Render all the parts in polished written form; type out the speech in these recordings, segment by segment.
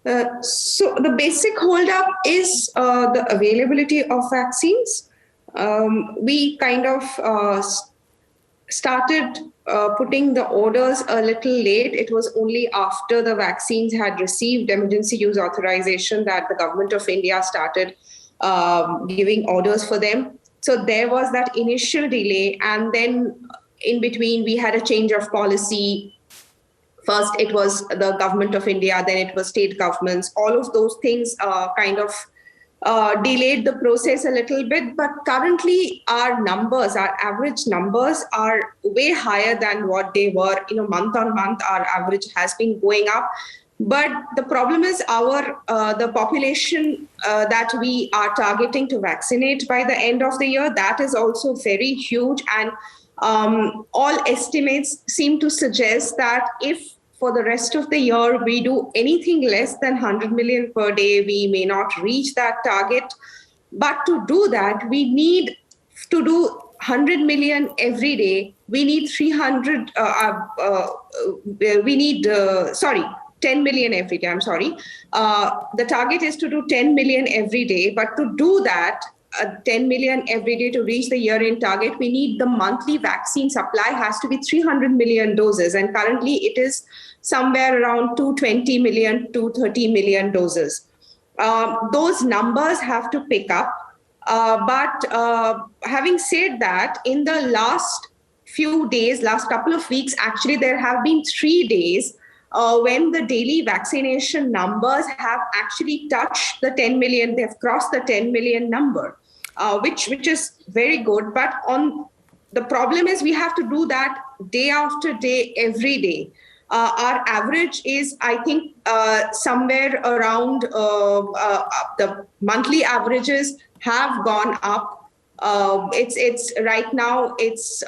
So the basic holdup is the availability of vaccines. We kind of started putting the orders a little late. It was only after the vaccines had received emergency use authorization that the government of India started giving orders for them. So there was that initial delay, and then in between, we had a change of policy. First, it was the government of India, then it was state governments. All of those things kind of delayed the process a little bit. But currently, our numbers, our average numbers, are way higher than what they were. Month on month, our average has been going up. But the problem is the population that we are targeting to vaccinate by the end of the year, that is also very huge. And all estimates seem to suggest that if for the rest of the year we do anything less than 100 million per day, we may not reach that target. But to do that, we need to do 100 million every day. We need 10 million every day. I'm sorry. The target is to do 10 million every day. But to do that, 10 million every day to reach the year-end target, we need the monthly vaccine supply has to be 300 million doses. And currently it is somewhere around 220 million, 230 million doses. Those numbers have to pick up. But having said that, in the last few days, last couple of weeks, actually, there have been 3 days when the daily vaccination numbers have actually touched the 10 million. They've crossed the 10 million number, which is very good. But the problem is we have to do that day after day, every day. Our average is, I think, somewhere around the monthly averages have gone up. It's right now it's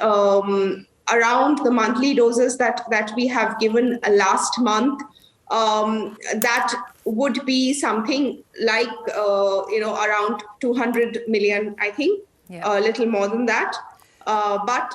around the monthly doses that we have given last month. That would be something like around 200 million, I think, a little more than that. But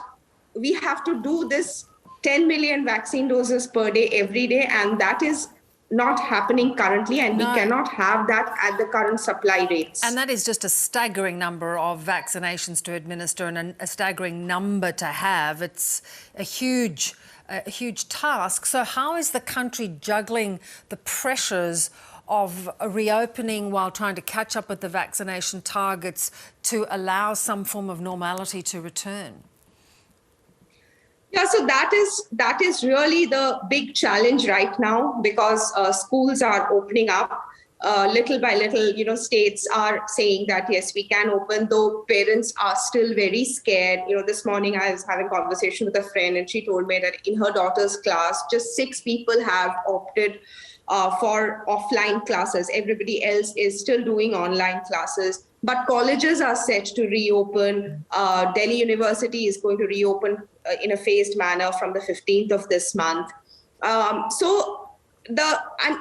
we have to do this 10 million vaccine doses per day every day, and that is not happening currently, and we cannot have that at the current supply rates. And that is just a staggering number of vaccinations to administer and a staggering number to have. It's a huge task. So how is the country juggling the pressures of a reopening while trying to catch up with the vaccination targets to allow some form of normality to return? Yeah, so that is really the big challenge right now, because schools are opening up little by little. States are saying that yes, we can open, though parents are still very scared. This morning I was having a conversation with a friend, and she told me that in her daughter's class, just 6 people have opted for offline classes. Everybody else is still doing online classes. But colleges are set to reopen. Delhi University is going to reopen in a phased manner from the 15th of this month. And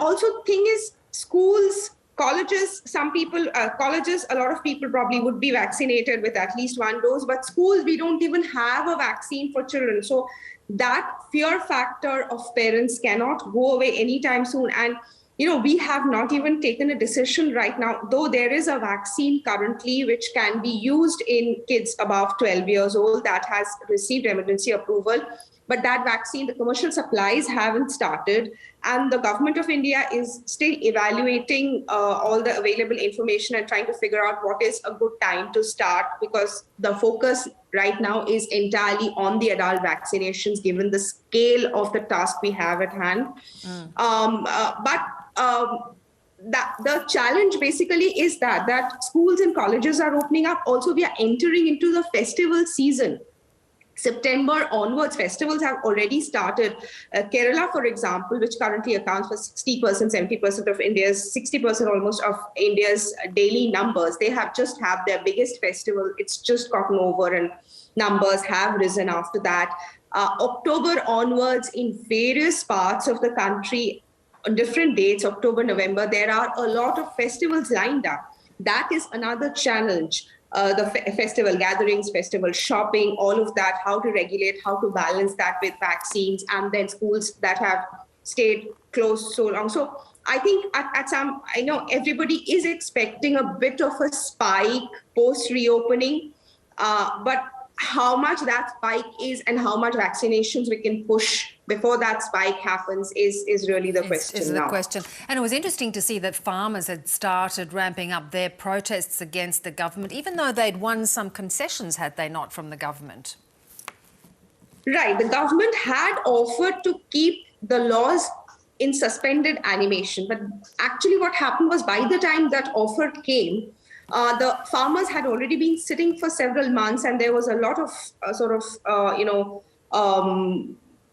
also thing is, schools, colleges, colleges, a lot of people probably would be vaccinated with at least 1 dose, but schools, we don't even have a vaccine for children. So that fear factor of parents cannot go away anytime soon. And we have not even taken a decision right now, though there is a vaccine currently which can be used in kids above 12 years old that has received emergency approval. But that vaccine, the commercial supplies haven't started. And the government of India is still evaluating all the available information and trying to figure out what is a good time to start, because the focus right now is entirely on the adult vaccinations, given the scale of the task we have at hand. The challenge basically is that schools and colleges are opening up. Also, we are entering into the festival season. September onwards, festivals have already started. Kerala, for example, which currently accounts for 60%, 70% of India's, 60% almost of India's daily numbers, they have just had their biggest festival. It's just gotten over, and numbers have risen after that. October onwards, in various parts of the country, on different dates, October, November, there are a lot of festivals lined up. That is another challenge. The festival gatherings, festival shopping, all of that, how to regulate, how to balance that with vaccines, and then schools that have stayed closed so long. So I think at some, I know everybody is expecting a bit of a spike post reopening, but how much that spike is and how much vaccinations we can push before that spike happens is really the question is now. the question. And it was interesting to see that farmers had started ramping up their protests against the government, even though they'd won some concessions, had they not, from the government? Right. The government had offered to keep the laws in suspended animation. But actually what happened was, by the time that offer came, the farmers had already been sitting for several months, and there was a lot of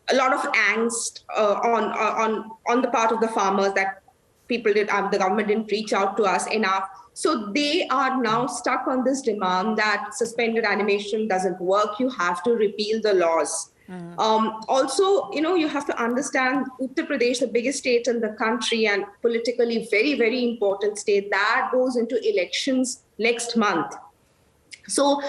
a lot of angst on the part of the farmers that the government didn't reach out to us enough. So they are now stuck on this demand that suspended animation doesn't work. You have to repeal the laws. Also, you have to understand Uttar Pradesh, the biggest state in the country and politically very, very important state, that goes into elections next month. So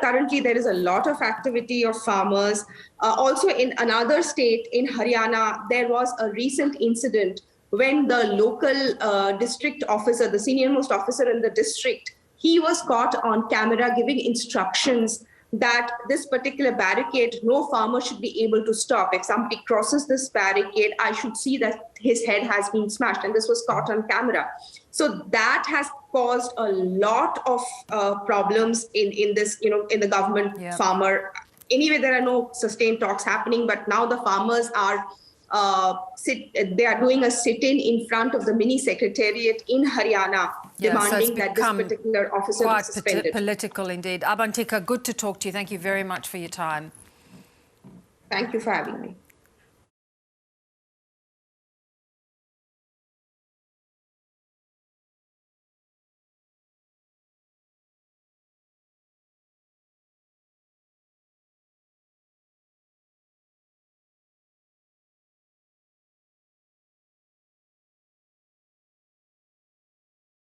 currently there is a lot of activity of farmers. Also in another state, in Haryana, there was a recent incident when the local district officer, the senior-most officer in the district, he was caught on camera giving instructions that this particular barricade, no farmer should be able to stop. If somebody crosses this barricade, I should see that his head has been smashed. And this was caught on camera. So that has caused a lot of problems in this, in the government farmer. Anyway, there are no sustained talks happening, but now the farmers are they are doing a sit-in in front of the mini secretariat in Haryana, demanding that this particular officer be suspended. Political indeed. Abantika, good to talk to you. Thank you very much for your time. Thank you for having me.